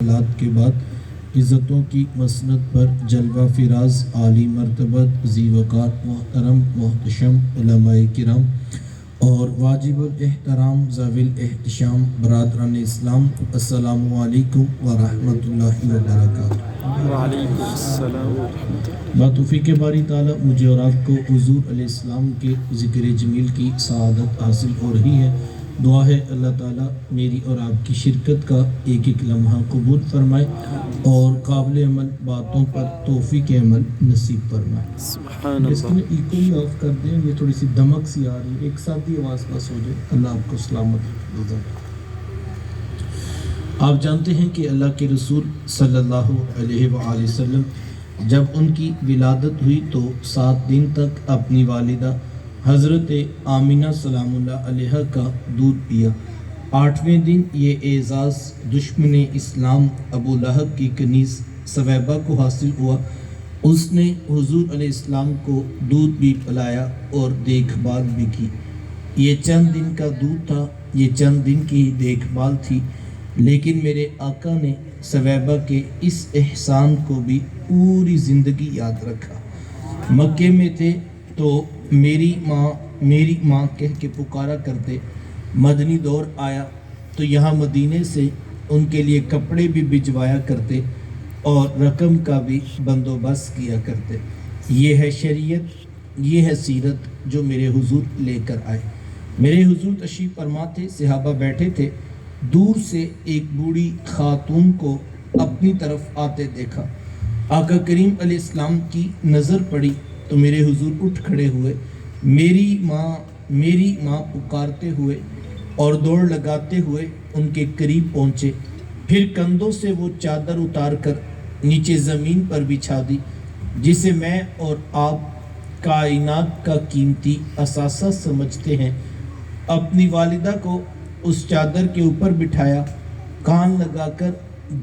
سلات کے بعد عزتوں کی مسند پر جلوہ فراز عالی مرتبت ذی وقار محترم محتشم علماء کرام اور واجب الاحترام ذوی الاحتشام برادران اسلام، السلام علیکم ورحمۃ اللہ وبرکاتہ۔ وعلیکم السلام ورحمۃ اللہ۔ بتوفیق باری تعالیٰ مجھے اور آپ کو حضور علیہ السلام کے ذکر جمیل کی سعادت حاصل ہو رہی ہے۔ دعا ہے اللہ تعالیٰ میری اور آپ کی شرکت کا ایک ایک لمحہ قبول فرمائے اور قابل عمل باتوں پر توفیق عمل نصیب فرمائے۔ سبحان اس اللہ۔ میں ایکو ہی آف کر دیں، یہ تھوڑی سی دمک سی آ رہی ہے، ایک ساتھ ہی آواز پاس ہو جائے۔ اللہ آپ کو سلامت رکھے۔ آپ جانتے ہیں کہ اللہ کے رسول صلی اللہ علیہ وآلہ وسلم جب ان کی ولادت ہوئی تو 7 دن تک اپنی والدہ حضرت آمینہ سلام اللہ علیہ کا دودھ پیا۔ 8ویں دن یہ اعزاز دشمن اسلام ابو لہب کی کنیز سویبہ کو حاصل ہوا۔ اس نے حضور علیہ السلام کو دودھ بھی پلایا اور دیکھ بھال بھی کی۔ یہ چند دن کا دودھ تھا، یہ چند دن کی دیکھ بھال تھی، لیکن میرے آقا نے سویبہ کے اس احسان کو بھی پوری زندگی یاد رکھا۔ مکے میں تھے تو میری ماں کہہ کے پکارا کرتے۔ مدنی دور آیا تو یہاں مدینے سے ان کے لیے کپڑے بھی بھجوایا کرتے اور رقم کا بھی بندوبست کیا کرتے۔ یہ ہے شریعت، یہ ہے سیرت جو میرے حضور لے کر آئے۔ میرے حضور تشریف فرما تھے، صحابہ بیٹھے تھے، دور سے ایک بوڑھی خاتون کو اپنی طرف آتے دیکھا۔ آقا کریم علیہ السلام کی نظر پڑی تو میرے حضور اٹھ کھڑے ہوئے، میری ماں پکارتے ہوئے اور دوڑ لگاتے ہوئے ان کے قریب پہنچے۔ پھر کندھوں سے وہ چادر اتار کر نیچے زمین پر بچھا دی جسے میں اور آپ کائنات کا قیمتی اثاثہ سمجھتے ہیں۔ اپنی والدہ کو اس چادر کے اوپر بٹھایا، کان لگا کر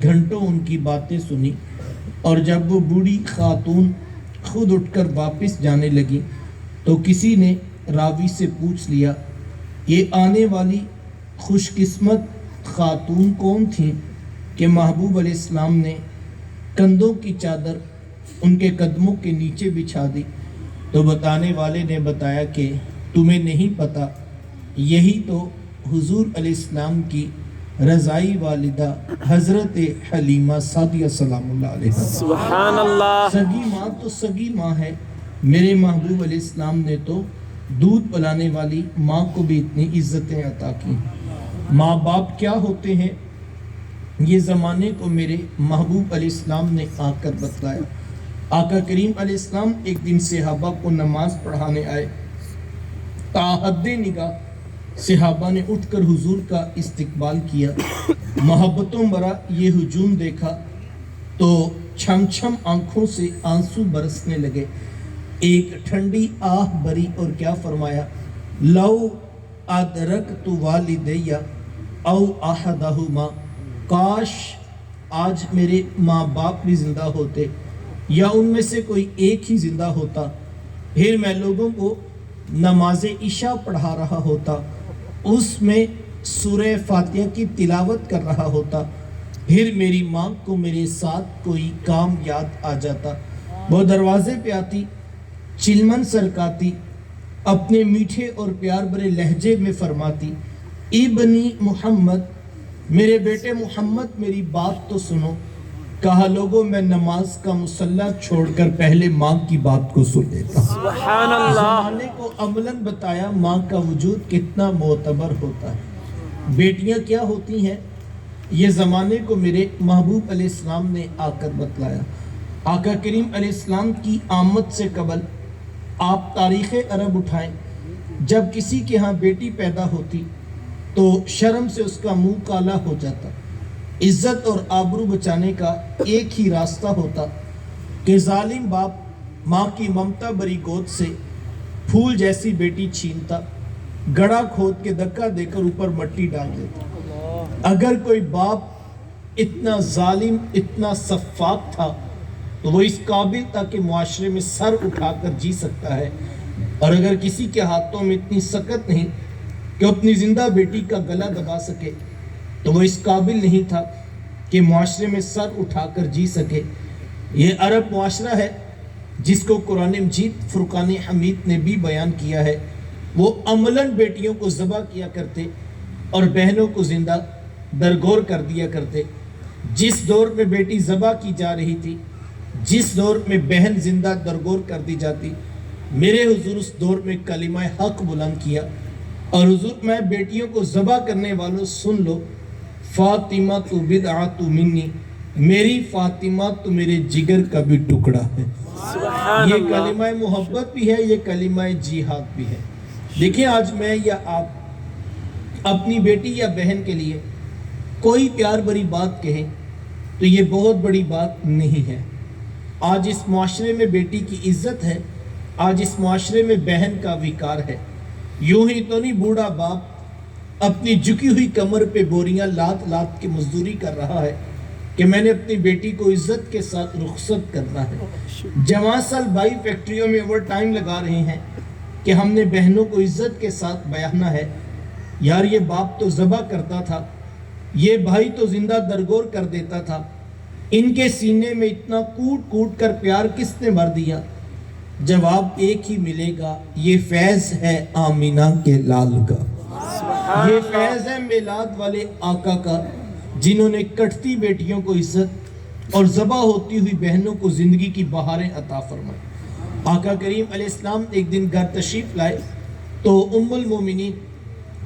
گھنٹوں ان کی باتیں سنی، اور جب وہ بوڑھی خاتون خود اٹھ کر واپس جانے لگی تو کسی نے راوی سے پوچھ لیا، یہ آنے والی خوش قسمت خاتون کون تھیں کہ محبوب علیہ السلام نے کندھوں کی چادر ان کے قدموں کے نیچے بچھا دی؟ تو بتانے والے نے بتایا کہ تمہیں نہیں پتہ، یہی تو حضور علیہ السلام کی رضائی والدہ حضرت حلیمہ سعدیہ سلام اللہ علیہ۔ سبحان اللہ۔ سگی ماں تو سگی ماں ہے، میرے محبوب علیہ السلام نے تو دودھ پلانے والی ماں کو بھی اتنی عزتیں عطا کی۔ ماں باپ کیا ہوتے ہیں یہ زمانے کو میرے محبوب علیہ السلام نے آ کر بتلایا۔ آقا کریم علیہ السلام ایک دن صحابہ کو نماز پڑھانے آئے۔ تاحد نگاہ صحابہ نے اٹھ کر حضور کا استقبال کیا۔ محبتوں بھرا یہ ہجوم دیکھا تو چھم چھم آنکھوں سے آنسو برسنے لگے۔ ایک ٹھنڈی آہ بری اور کیا فرمایا، لو ادرکت والدیہ او احدہما، کاش آج میرے ماں باپ بھی زندہ ہوتے یا ان میں سے کوئی ایک ہی زندہ ہوتا، پھر میں لوگوں کو نماز عشاء پڑھا رہا ہوتا، اس میں سورہ فاتحہ کی تلاوت کر رہا ہوتا، پھر میری ماں کو میرے ساتھ کوئی کام یاد آ جاتا، وہ دروازے پہ آتی، چلمن سرکاتی، اپنے میٹھے اور پیار بھرے لہجے میں فرماتی، ابنی محمد، میرے بیٹے محمد میری بات تو سنو۔ کہا لوگوں میں نماز کا مصلی چھوڑ کر پہلے ماں کی بات کو سن لیتا۔ سبحان اللہ۔ زمانے کو عملاً بتایا ماں کا وجود کتنا معتبر ہوتا ہے۔ بیٹیاں کیا ہوتی ہیں یہ زمانے کو میرے محبوب علیہ السلام نے آ کر بتلایا۔ آقا کریم علیہ السلام کی آمد سے قبل آپ تاریخ عرب اٹھائیں، جب کسی کے ہاں بیٹی پیدا ہوتی تو شرم سے اس کا منہ کالا ہو جاتا۔ عزت اور آبرو بچانے کا ایک ہی راستہ ہوتا کہ ظالم باپ ماں کی ممتا بری گود سے پھول جیسی بیٹی چھینتا، گڑھا کھود کے دھکا دے کر اوپر مٹی ڈال دیتا۔ اگر کوئی باپ اتنا ظالم، اتنا سفاک تھا تو وہ اس قابل تھا کہ معاشرے میں سر اٹھا کر جی سکتا ہے، اور اگر کسی کے ہاتھوں میں اتنی سکت نہیں کہ اپنی زندہ بیٹی کا گلا دبا سکے تو وہ اس قابل نہیں تھا کہ کہ معاشرے میں سر اٹھا کر جی سکے۔ یہ عرب معاشرہ ہے جس کو قرآن مجید فرقان حمید نے بھی بیان کیا ہے۔ وہ عملاً بیٹیوں کو ذبح کیا کرتے اور بہنوں کو زندہ درگور کر دیا کرتے۔ جس دور میں بیٹی ذبح کی جا رہی تھی، جس دور میں بہن زندہ درگور کر دی جاتی، میرے حضور اس دور میں کلمہ حق بلند کیا اور حضور میں بیٹیوں کو ذبح کرنے والوں سن لو، فاطمہ تو بدعۃ منی، میری فاطمہ تو میرے جگر کا بھی ٹکڑا ہے۔ سبحان یہ اللہ۔ کلمہ محبت بھی ہے، یہ کلمہ جہاد بھی ہے۔ دیکھیں آج میں یا آپ اپنی بیٹی یا بہن کے لیے کوئی پیار بری بات کہیں تو یہ بہت بڑی بات نہیں ہے۔ آج اس معاشرے میں بیٹی کی عزت ہے، آج اس معاشرے میں بہن کا وقار ہے۔ یوں ہی تو نہیں بوڑھا باپ اپنی جھکی ہوئی کمر پہ بوریاں لاد لاد کے مزدوری کر رہا ہے کہ میں نے اپنی بیٹی کو عزت کے ساتھ رخصت کرنا ہے۔ جوان سال بھائی فیکٹریوں میں اوور ٹائم لگا رہے ہیں کہ ہم نے بہنوں کو عزت کے ساتھ بیاہنا ہے۔ یار یہ باپ تو ذبح کرتا تھا، یہ بھائی تو زندہ درگور کر دیتا تھا، ان کے سینے میں اتنا کوٹ کوٹ کر پیار کس نے بھر دیا؟ جواب ایک ہی ملے گا، یہ فیض ہے آمینہ کے لال کا، یہ فیض ہے میلاد والے آقا کا، جنہوں نے کٹتی بیٹیوں کو عزت اور ذبح ہوتی ہوئی بہنوں کو زندگی کی بہاریں عطا فرمائی۔ آقا کریم علیہ السلام ایک دن گھر تشریف لائے تو ام المومنین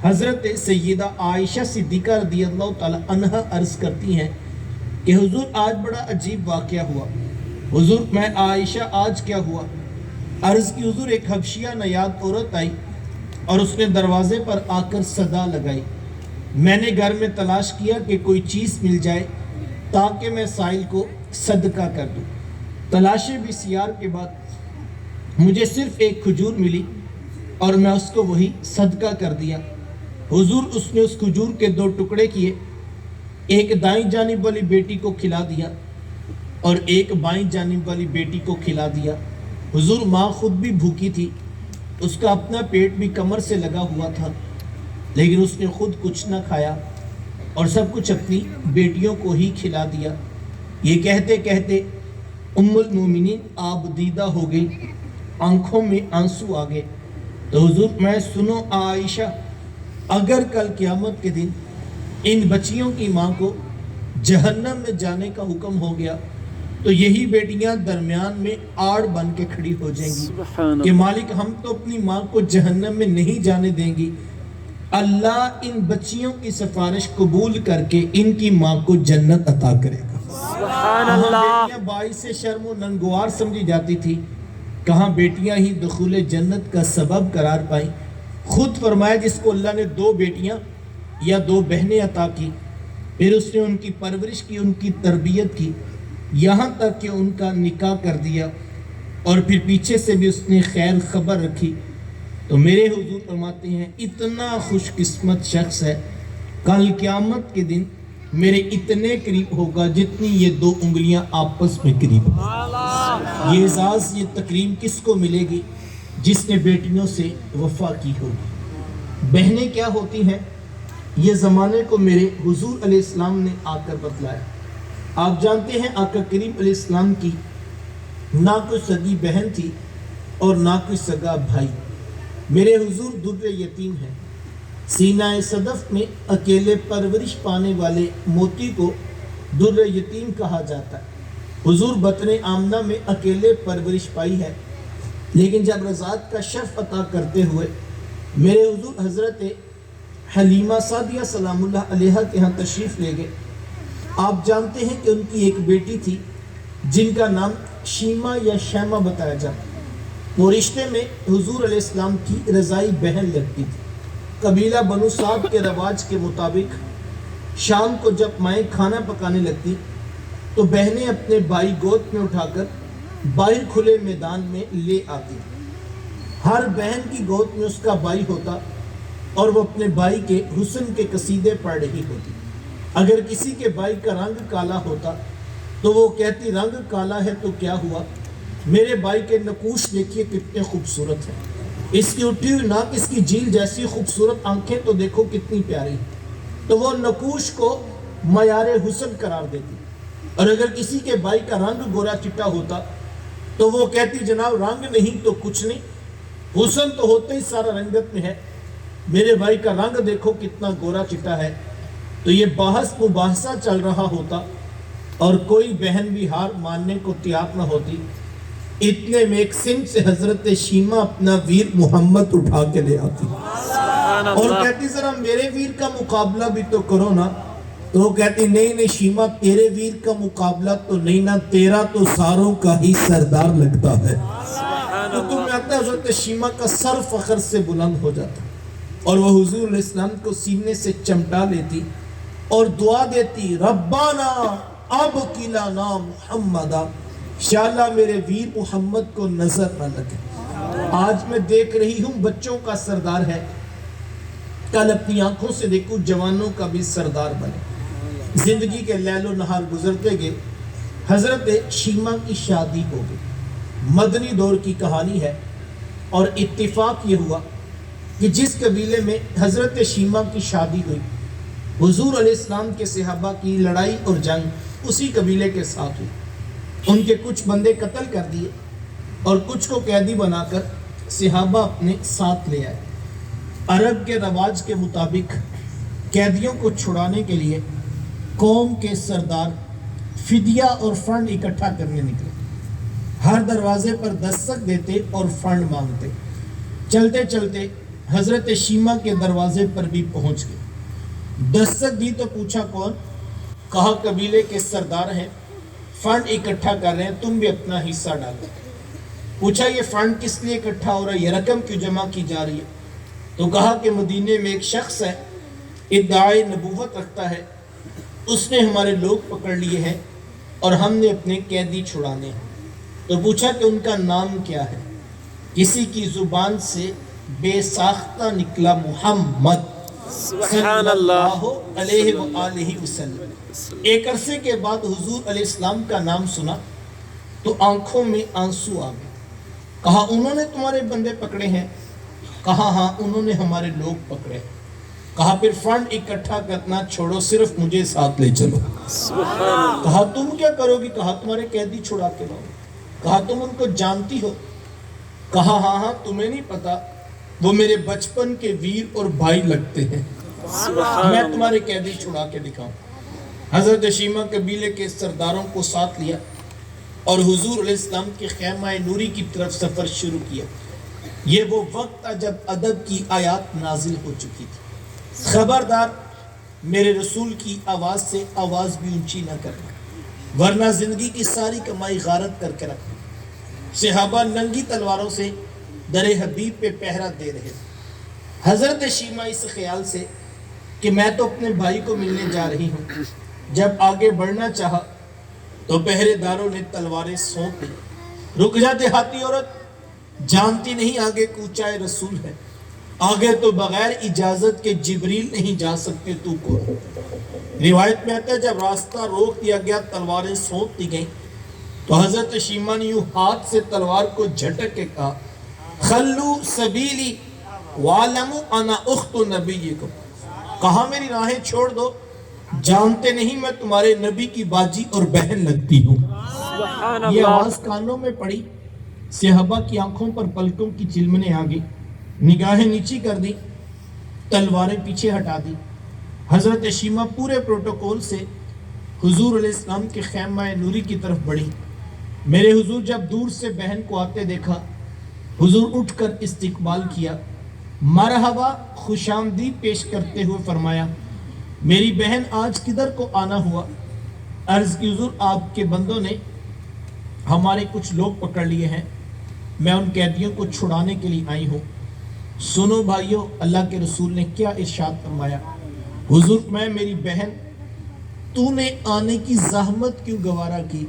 حضرت سیدہ عائشہ صدیقہ رضی اللہ تعالی عنہا عرض کرتی ہیں کہ حضور آج بڑا عجیب واقعہ ہوا۔ حضور میں عائشہ آج کیا ہوا؟ عرض کی حضور ایک حبشیہ نیاد عورت آئی اور اس نے دروازے پر آ کر صدا لگائی۔ میں نے گھر میں تلاش کیا کہ کوئی چیز مل جائے تاکہ میں سائل کو صدقہ کر دوں۔ تلاشِ بسیار کے بعد مجھے صرف ایک کھجور ملی اور میں اس کو وہی صدقہ کر دیا۔ حضور اس نے اس کھجور کے 2 ٹکڑے کیے، ایک دائیں جانب والی بیٹی کو کھلا دیا اور ایک بائیں جانب والی بیٹی کو کھلا دیا۔ حضور ماں خود بھی بھوکی تھی، اس کا اپنا پیٹ بھی کمر سے لگا ہوا تھا، لیکن اس نے خود کچھ نہ کھایا اور سب کچھ اپنی بیٹیوں کو ہی کھلا دیا۔ یہ کہتے کہتے ام المومنین آپ دیدہ ہو گئی، آنکھوں میں آنسو آ گئے۔ تو حضور میں سنو عائشہ، اگر کل قیامت کے دن ان بچیوں کی ماں کو جہنم میں جانے کا حکم ہو گیا تو یہی بیٹیاں درمیان میں آڑ بن کے کھڑی ہو جائیں گی سبحان کہ اللہ۔ مالک ہم تو اپنی ماں کو جہنم میں نہیں جانے دیں گی، اللہ ان بچیوں کی سفارش قبول کر کے ان کی ماں کو جنت عطا کرے گا۔ سبحان کہاں اللہ۔ بیٹیاں باعث شرم و ننگوار سمجھی جاتی تھی، کہاں بیٹیاں ہی دخول جنت کا سبب قرار پائیں۔ خود فرمایا جس کو اللہ نے 2 بیٹیاں یا 2 بہنیں عطا کی، پھر اس نے ان کی پرورش کی، ان کی تربیت کی، یہاں تک کہ ان کا نکاح کر دیا اور پھر پیچھے سے بھی اس نے خیر خبر رکھی، تو میرے حضور فرماتے ہیں اتنا خوش قسمت شخص ہے، کل قیامت کے دن میرے اتنے قریب ہوگا جتنی یہ 2 انگلیاں آپس میں قریب ہیں۔ یہ اعزاز، یہ تکریم کس کو ملے گی؟ جس نے بیٹیوں سے وفا کی ہوگی۔ بہنیں کیا ہوتی ہیں یہ زمانے کو میرے حضور علیہ السلام نے آ کر بتلایا۔ آپ جانتے ہیں آقا کریم علیہ السلام کی نہ کوئی سگی بہن تھی اور نہ کوئی سگا بھائی۔ میرے حضور در یتیم ہیں۔ سینہ صدف میں اکیلے پرورش پانے والے موتی کو در یتیم کہا جاتا ہے۔ حضور بطن آمنہ میں اکیلے پرورش پائی ہے، لیکن جب رضاعت کا شرف عطا کرتے ہوئے میرے حضور حضرت حلیمہ سعدیہ سلام اللہ علیہا کے ہاں تشریف لے گئے۔ آپ جانتے ہیں کہ ان کی ایک بیٹی تھی جن کا نام شیمہ یا شیمہ بتایا جاتا۔ وہ رشتے میں حضور علیہ السلام کی رضائی بہن لگتی تھی۔ قبیلہ بنو سعد کے رواج کے مطابق شام کو جب مائیں کھانا پکانے لگتی تو بہنیں اپنے بھائی گود میں اٹھا کر باہر کھلے میدان میں لے آتی۔ ہر بہن کی گود میں اس کا بھائی ہوتا اور وہ اپنے بھائی کے حسن کے قصیدے پڑھ رہی ہوتی۔ اگر کسی کے بھائی کا رنگ کالا ہوتا تو وہ کہتی رنگ کالا ہے تو کیا ہوا، میرے بھائی کے نقوش دیکھیے کتنے خوبصورت ہیں، اس کی اٹھی ہوئی ناک، اس کی جھیل جیسی خوبصورت آنکھیں تو دیکھو کتنی پیاری۔ تو وہ نقوش کو معیار حسن قرار دیتی، اور اگر کسی کے بھائی کا رنگ گورا چٹا ہوتا تو وہ کہتی جناب رنگ نہیں تو کچھ نہیں، حسن تو ہوتا ہی سارا رنگت میں ہے، میرے بھائی کا رنگ دیکھو کتنا گورا چٹا ہے۔ تو یہ بحث مباحثہ چل رہا ہوتا اور کوئی بہن بھی ہار ماننے کو تیار نہ ہوتی، اتنے میں ایک سمت سے حضرت شیمہ اپنا ویر محمد اٹھا کے لے آتی اور کہتی ذرا میرے ویر کا مقابلہ بھی تو کرو نا۔ تو وہ کہتی نہیں شیمہ تیرے ویر کا مقابلہ تو نہیں نا، تیرا تو ساروں کا ہی سردار لگتا ہے۔ تو تمہیں آتا ہے حضرت شیمہ کا سر فخر سے بلند ہو جاتا اور وہ حضور علیہ السلام کو سینے سے چمٹا لیتی اور دعا دیتی، ربانا اب کلانا محمدہ، انشاءاللہ میرے ویر محمد کو نظر نہ لگے۔ آج میں دیکھ رہی ہوں بچوں کا سردار ہے، کل اپنی آنکھوں سے دیکھوں جوانوں کا بھی سردار بنے۔ زندگی کے لیل و نہار گزرتے گئے، حضرت شیمہ کی شادی ہو گئی۔ مدنی دور کی کہانی ہے، اور اتفاق یہ ہوا کہ جس قبیلے میں حضرت شیمہ کی شادی ہوئی، حضور علیہ السلام کے صحابہ کی لڑائی اور جنگ اسی قبیلے کے ساتھ ہوئی۔ ان کے کچھ بندے قتل کر دیے اور کچھ کو قیدی بنا کر صحابہ اپنے ساتھ لے آئے۔ عرب کے رواج کے مطابق قیدیوں کو چھڑانے کے لیے قوم کے سردار فدیہ اور فنڈ اکٹھا کرنے نکلے، ہر دروازے پر دستک دیتے اور فنڈ مانگتے۔ چلتے چلتے حضرت شیمہ کے دروازے پر بھی پہنچ گئے، دستک دی تو پوچھا کون؟ کہا قبیلے کے سردار ہیں، فنڈ اکٹھا کر رہے ہیں، تم بھی اپنا حصہ ڈالو۔ پوچھا یہ فنڈ کس لیے اکٹھا ہو رہا ہے، یہ رقم کیوں جمع کی جا رہی ہے؟ تو کہا کہ مدینے میں ایک شخص ہے، ادعائے نبوت رکھتا ہے، اس نے ہمارے لوگ پکڑ لیے ہیں اور ہم نے اپنے قیدی چھڑانے ہیں۔ تو پوچھا کہ ان کا نام کیا ہے؟ کسی کی زبان سے بے ساختہ نکلا محمد صلی اللہ علیہ وآلہ وسلم۔ ایک عرصے کے بعد حضور علیہ السلام کا نام سنا تو آنکھوں میں آنسو آ گئے۔ کہا انہوں نے تمہارے بندے پکڑے ہیں؟ کہا ہاں انہوں نے ہمارے لوگ پکڑے۔ کہا پھر فنڈ اکٹھا کرنا چھوڑو، صرف مجھے ساتھ لے چلو۔ کہا تم کیا کرو گی؟ کہا تمہارے قیدی چھڑا کے لاؤ۔ کہا تم ان کو جانتی ہو؟ کہا ہاں تمہیں نہیں پتا، وہ میرے بچپن کے ویر اور بھائی لگتے ہیں، میں تمہارے قیدی چھڑا کے دکھاؤں۔ حضرت شیمہ قبیلے کے سرداروں کو ساتھ لیا اور حضور علیہ السلام کے خیمہ نوری کی طرف سفر شروع کیا۔ یہ وہ وقت تھا جب ادب کی آیات نازل ہو چکی تھی، خبردار میرے رسول کی آواز سے آواز بھی اونچی نہ کرنا ورنہ زندگی کی ساری کمائی غارت کر کے رکھنا۔ صحابہ ننگی تلواروں سے در حبیب پہ پہرا دے رہے تھے۔ حضرت شیمہ اس خیال سے کہ میں تو اپنے بھائی کو ملنے جا رہی ہوں، جب آگے بڑھنا چاہا تو پہرے داروں نے تلواریں سونپ دی۔ رک جا دیہاتی عورت، جانتی نہیں آگے کوچائے رسول ہے، آگے تو بغیر اجازت کے جبریل نہیں جا سکتے، تو کون؟ روایت میں آتا ہے جب راستہ روک دیا گیا، تلواریں سونپ دی گئیں، تو حضرت شیمہ نے یوں ہاتھ سے تلوار کو جھٹک کے کہا خلو سبیلی وَعَلَمُوا أَنَا أُخْتُ نَبِيِّكُمْ، کہا میری راہیں چھوڑ دو، جانتے نہیں میں تمہارے نبی کی باجی اور بہن لگتی ہوں۔ یہ آواز کانوں میں پڑی، صحابہ کی آنکھوں پر پلکوں کی چلمنے آ گئی، نگاہیں نیچی کر دی، تلواریں پیچھے ہٹا دی۔ حضرت شیمہ پورے پروٹوکول سے حضور علیہ السلام کے خیمہ نوری کی طرف بڑھی۔ میرے حضور جب دور سے بہن کو آتے دیکھا، حضور اٹھ کر استقبال کیا، مرحبا خوش آمدید پیش کرتے ہوئے فرمایا میری بہن آج کدھر کو آنا ہوا؟ عرض کی حضور آپ کے بندوں نے ہمارے کچھ لوگ پکڑ لیے ہیں، میں ان قیدیوں کو چھڑانے کے لیے آئی ہوں۔ سنو بھائیو، اللہ کے رسول نے کیا ارشاد فرمایا؟ حضور میں میری بہن تو نے آنے کی زحمت کیوں گوارا کی؟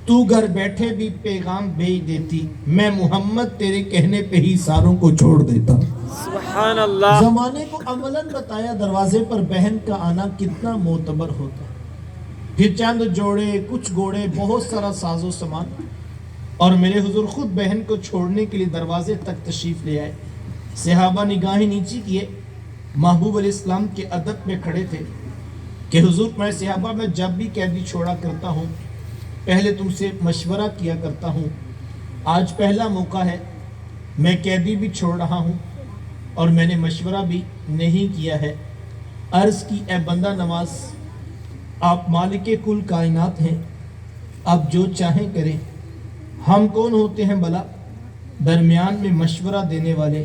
تو گھر بیٹھے بھی پیغام بھیج دیتی، میں محمد تیرے کہنے پہ ہی ساروں کو چھوڑ دیتا۔ سبحان اللہ۔ زمانے کو عملاً بتایا دروازے پر بہن کا آنا کتنا معتبر ہوتا ہے۔ پھر چند جوڑے، کچھ گھوڑے، بہت سارا ساز و سامان، اور میرے حضور خود بہن کو چھوڑنے کے لیے دروازے تک تشریف لے آئے۔ صحابہ نگاہیں نیچی کیے، محبوب علیہ السلام کے ادب میں کھڑے تھے۔ کہ حضور میں صحابہ میں جب بھی قیدی چھوڑا کرتا ہوں پہلے تم سے مشورہ کیا کرتا ہوں. آج پہلا موقع ہے میں قیدی بھی چھوڑ رہا ہوں اور میں نے مشورہ بھی نہیں کیا ہے. عرض کی اے بندہ نواز آپ مالک کل کائنات ہیں, آپ جو چاہیں کریں. ہم کون ہوتے ہیں بھلا درمیان میں مشورہ دینے والے.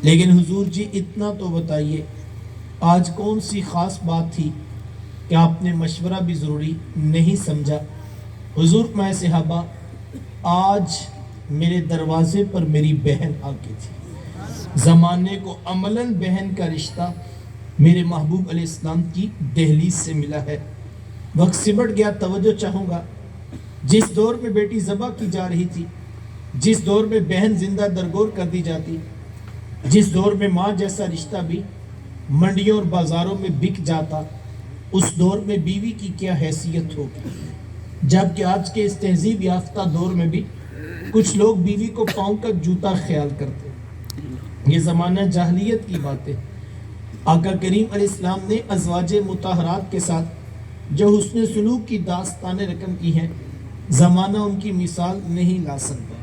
لیکن حضور جی اتنا تو بتائیے آج کون سی خاص بات تھی کہ آپ نے مشورہ بھی ضروری نہیں سمجھا. حضور میں صحابہ آج میرے دروازے پر میری بہن آ گئی تھی. زمانے کو عملاً بہن کا رشتہ میرے محبوب علیہ السلام کی دہلیز سے ملا ہے. وقت سمٹ گیا, توجہ چاہوں گا. جس دور میں بیٹی ذبح کی جا رہی تھی, جس دور میں بہن زندہ درگور کر دی جاتی, جس دور میں ماں جیسا رشتہ بھی منڈیوں اور بازاروں میں بک جاتا, اس دور میں بیوی کی کیا حیثیت ہوگی. جبکہ آج کے اس تہذیب یافتہ دور میں بھی کچھ لوگ بیوی کو پاؤں کا جوتا خیال کرتے. یہ زمانہ جاہلیت کی بات ہے. آقا کریم علیہ السلام نے ازواج مطہرات کے ساتھ جو حسن سلوک کی داستانیں رقم کی ہیں, زمانہ ان کی مثال نہیں لا سکتا.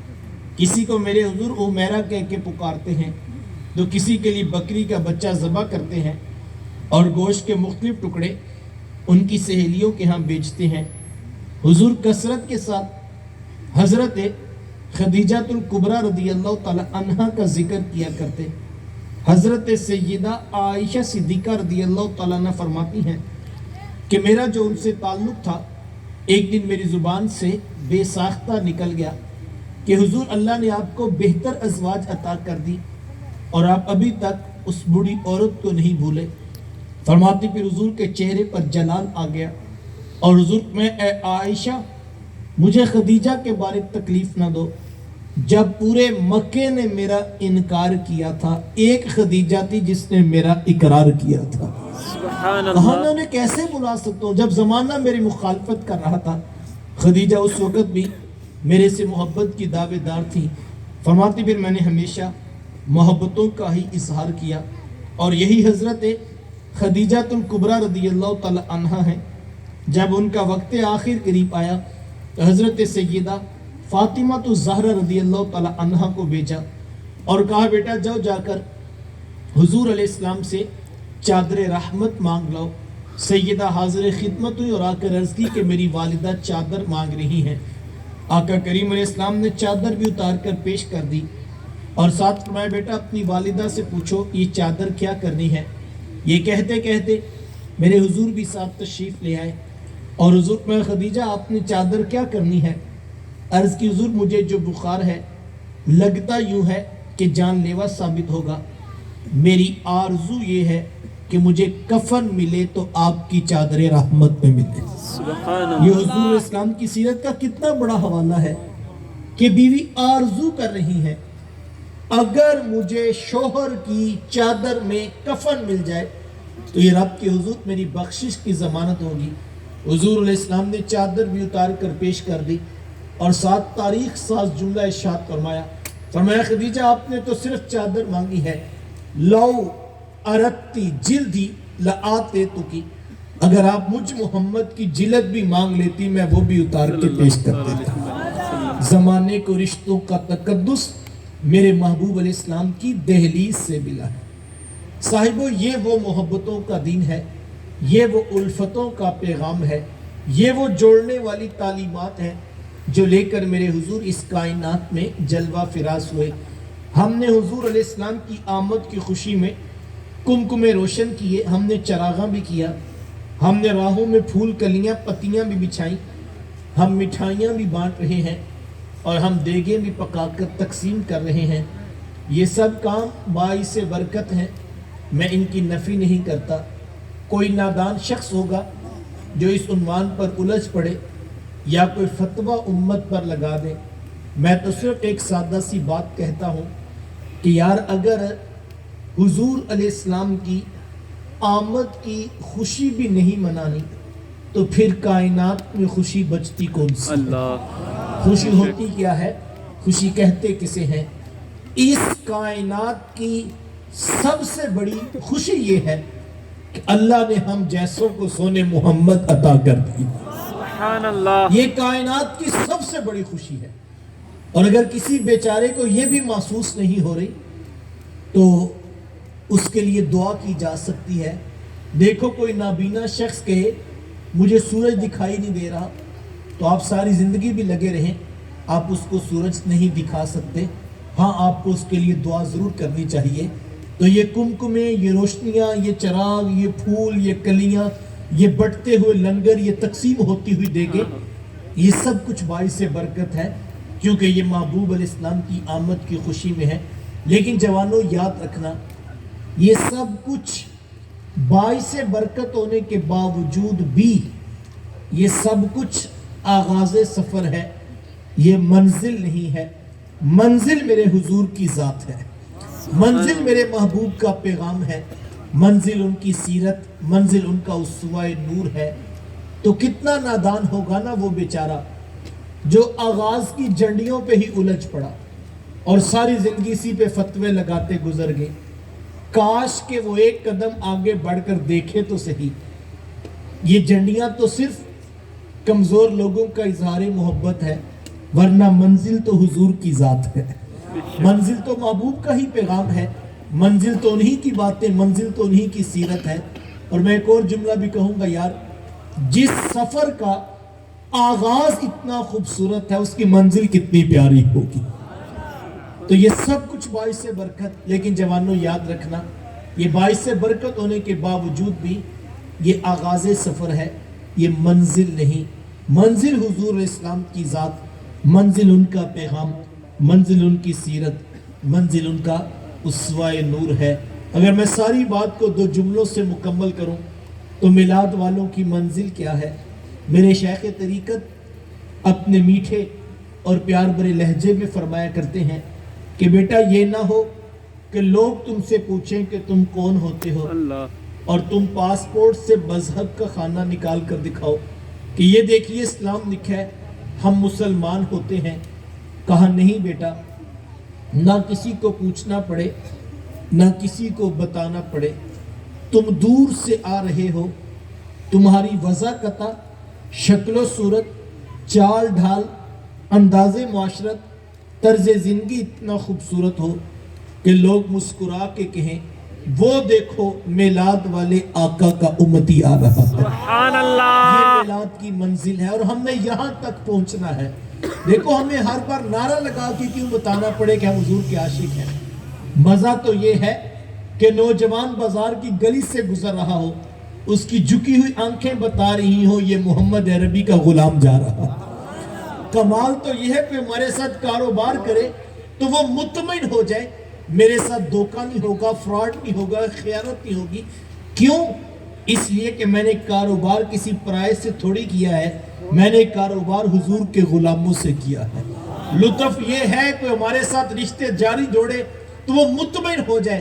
کسی کو میرے حضور عمیرہ کہہ کے پکارتے ہیں تو کسی کے لیے بکری کا بچہ ذبح کرتے ہیں اور گوشت کے مختلف ٹکڑے ان کی سہیلیوں کے ہاں بیچتے ہیں. حضور کثرت کے ساتھ حضرت خدیجہ الکبریٰ رضی اللہ تعالی عنہا کا ذکر کیا کرتے. حضرت سیدہ عائشہ صدیقہ رضی اللہ تعالیٰ عنہ فرماتی ہیں کہ میرا جو ان سے تعلق تھا ایک دن میری زبان سے بے ساختہ نکل گیا کہ حضور اللہ نے آپ کو بہتر ازواج عطا کر دی اور آپ ابھی تک اس بوڑھی عورت کو نہیں بھولے. فرماتی پھر حضور کے چہرے پر جلال آ گیا اور حضور میں اے عائشہ مجھے خدیجہ کے بارے تکلیف نہ دو. جب پورے مکے نے میرا انکار کیا تھا ایک خدیجہ تھی جس نے میرا اقرار کیا تھا. سبحان کہاں اللہ. میں انہیں کیسے بلا سکتا ہوں جب زمانہ میری مخالفت کر رہا تھا. خدیجہ اس وقت بھی میرے سے محبت کی دعوے دار تھی. فرماتی پھر میں نے ہمیشہ محبتوں کا ہی اظہار کیا اور یہی حضرت خدیجہ الکبریٰ رضی اللہ تعالی عنہا ہے. جب ان کا وقت آخر قریب آیا تو حضرت سیدہ فاطمہ الزہرا رضی اللہ تعالی عنہا کو بھیجا اور کہا بیٹا جاؤ جا کر حضور علیہ السلام سے چادر رحمت مانگ لاؤ. سیدہ حاضر خدمت ہوئی اور آ کر عرض کی کہ میری والدہ چادر مانگ رہی ہیں. آقا کریم علیہ السلام نے چادر بھی اتار کر پیش کر دی اور ساتھ فرمایا بیٹا اپنی والدہ سے پوچھو یہ چادر کیا کرنی ہے. یہ کہتے کہتے میرے حضور بھی ساتھ تشریف لے آئے اور حضور میں خدیجہ آپ نے چادر کیا کرنی ہے. عرض کی حضور مجھے جو بخار ہے لگتا یوں ہے کہ جان لیوا ثابت ہوگا. میری آرزو یہ ہے کہ مجھے کفن ملے تو آپ کی چادر رحمت میں ملے. سبحان یہ اللہ. حضور اسلام کی سیرت کا کتنا بڑا حوالہ ہے کہ بیوی آرزو کر رہی ہے اگر مجھے شوہر کی چادر میں کفن مل جائے تو یہ رب کے حضور میری بخشش کی ضمانت ہوگی. حضور علیہ السلام نے چادر بھی اتار کر پیش کر دی اور ساتھ تاریخ ساز جملہ ارشاد فرمایا خدیجہ آپ نے تو صرف چادر مانگی ہے. لو ارتی جلدی لآتے تو کی, اگر آپ مجھ محمد کی جلد بھی مانگ لیتی میں وہ بھی اتار کے پیش کر دیتا. زمانے کو رشتوں کا تقدس میرے محبوب علیہ السلام کی دہلیز سے ملا ہے. صاحبو یہ وہ محبتوں کا دین ہے, یہ وہ الفتوں کا پیغام ہے, یہ وہ جوڑنے والی تعلیمات ہیں جو لے کر میرے حضور اس کائنات میں جلوہ فراز ہوئے. ہم نے حضور علیہ السلام کی آمد کی خوشی میں کمکمے روشن کیے, ہم نے چراغاں بھی کیا, ہم نے راہوں میں پھول کلیاں پتیاں بھی بچھائیں, ہم مٹھائیاں بھی بانٹ رہے ہیں اور ہم دیگیں بھی پکا کر تقسیم کر رہے ہیں. یہ سب کام باعث برکت ہیں, میں ان کی نفی نہیں کرتا. کوئی نادان شخص ہوگا جو اس عنوان پر الجھ پڑے یا کوئی فتویٰ امت پر لگا دے. میں تو صرف ایک سادہ سی بات کہتا ہوں کہ یار اگر حضور علیہ السلام کی آمد کی خوشی بھی نہیں منانی تو پھر کائنات میں خوشی بچتی کون سی؟ اللہ. خوشی ہوتی کیا ہے, خوشی کہتے کسے ہیں؟ اس کائنات کی سب سے بڑی خوشی یہ ہے کہ اللہ نے ہم جیسوں کو سونے محمد عطا کر دی. سبحان اللہ. یہ کائنات کی سب سے بڑی خوشی ہے. اور اگر کسی بیچارے کو یہ بھی محسوس نہیں ہو رہی تو اس کے لیے دعا کی جا سکتی ہے. دیکھو کوئی نابینا شخص کہے مجھے سورج دکھائی نہیں دے رہا، تو آپ ساری زندگی بھی لگے رہیں، آپ اس کو سورج نہیں دکھا سکتے. ہاں آپ کو اس کے لیے دعا ضرور کرنی چاہیے. تو یہ کمکمیں، یہ روشنیاں، یہ چراغ، یہ پھول، یہ کلیاں، یہ بٹتے ہوئے لنگر، یہ تقسیم ہوتی ہوئی دیگیں، یہ سب کچھ باعث برکت ہے کیونکہ یہ محبوب علیہ السلام کی آمد کی خوشی میں ہے. لیکن جوانوں یاد رکھنا، یہ سب کچھ باعث برکت ہونے کے باوجود بھی یہ سب کچھ آغاز سفر ہے، یہ منزل نہیں ہے. منزل میرے حضور کی ذات ہے، منزل میرے محبوب کا پیغام ہے، منزل ان کی سیرت، منزل ان کا اسوہ نور ہے. تو کتنا نادان ہوگا نا وہ بیچارہ جو آغاز کی جنڈیوں پہ ہی الجھ پڑا اور ساری زندگی اسی پہ فتوے لگاتے گزر گئے. کاش کہ وہ ایک قدم آگے بڑھ کر دیکھے تو صحیح. یہ جنڈیاں تو صرف کمزور لوگوں کا اظہار محبت ہے، ورنہ منزل تو حضور کی ذات ہے، منزل تو محبوب کا ہی پیغام ہے، منزل تو انہی کی باتیں، منزل تو انہی کی سیرت ہے. اور میں ایک اور جملہ بھی کہوں گا یار، جس سفر کا آغاز اتنا خوبصورت ہے اس کی منزل کتنی پیاری ہوگی. تو یہ سب کچھ باعث برکت، لیکن جوانوں یاد رکھنا، یہ باعث برکت ہونے کے باوجود بھی یہ آغاز سفر ہے، یہ منزل نہیں. منزل حضور اسلام کی ذات، منزل ان کا پیغام، منزل ان کی سیرت، منزل ان کا اسوہ نور ہے. اگر میں ساری بات کو 2 جملوں سے مکمل کروں تو میلاد والوں کی منزل کیا ہے؟ میرے شیخ طریقت اپنے میٹھے اور پیار بھرے لہجے میں فرمایا کرتے ہیں کہ بیٹا یہ نہ ہو کہ لوگ تم سے پوچھیں کہ تم کون ہوتے ہو اور تم پاسپورٹ سے مذہب کا خانہ نکال کر دکھاؤ کہ یہ دیکھیے اسلام لکھا ہے، ہم مسلمان ہوتے ہیں. کہا نہیں بیٹا، نہ کسی کو پوچھنا پڑے، نہ کسی کو بتانا پڑے. تم دور سے آ رہے ہو، تمہاری وضاحت، شکل و صورت، چال ڈھال، انداز معاشرت، طرز زندگی اتنا خوبصورت ہو کہ لوگ مسکرا کے کہیں وہ دیکھو میلاد والے آقا کا امتی آ رہا ہے. سبحان اللہ. یہ میلاد کی منزل ہے اور ہم نے یہاں تک پہنچنا ہے. دیکھو ہمیں ہر بار نعرہ لگا کے کیوں بتانا پڑے کہ ہم حضور کے عاشق ہیں. مزہ تو یہ ہے کہ نوجوان بازار کی گلی سے گزر رہا ہو، اس کی جھکی ہوئی آنکھیں بتا رہی ہو یہ محمد عربی کا غلام جا رہا. کمال تو یہ ہے کہ ہمارے ساتھ کاروبار کرے تو وہ مطمئن ہو جائے میرے ساتھ دھوکہ نہیں ہوگا، فراڈ نہیں ہوگا، خیانت نہیں ہوگی. کیوں؟ اس لیے کہ میں نے کاروبار کسی پرائے سے تھوڑی کیا ہے، میں نے کاروبار حضور کے غلاموں سے کیا ہے. لطف یہ ہے کہ ہمارے ساتھ رشتے جاری جوڑے تو وہ مطمئن ہو جائے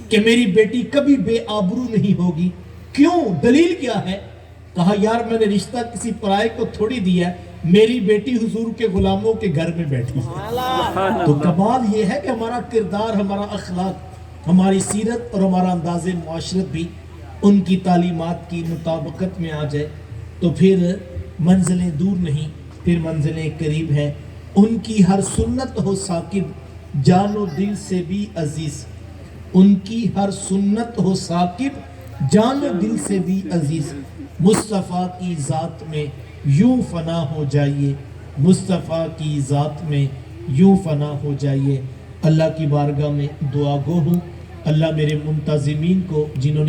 کہ میری بیٹی کبھی بے آبرو نہیں ہوگی. کیوں؟ دلیل کیا ہے؟ کہا یار میں نے رشتہ کسی پرائے کو تھوڑی دیا ہے، میری بیٹی حضور کے غلاموں کے گھر میں بیٹھی ہے. تو کمال یہ ہے کہ ہمارا کردار، ہمارا اخلاق، ہماری سیرت اور ہمارا انداز معاشرت بھی ان کی تعلیمات کی مطابقت میں آ جائے تو پھر منزلیں دور نہیں، پھر منزلیں قریب ہیں. ان کی ہر سنت ہو ثاقب، جان و دل سے بھی عزیز. ان کی ہر سنت ہو ثاقب، جان و دل سے بھی عزیز. مصطفیٰ کی ذات میں یوں فنا ہو جائیے، مصطفیٰ کی ذات میں یوں فنا ہو جائیے. اللہ کی بارگاہ میں دعا گو ہوں، اللہ میرے منتظمین کو جنہوں نے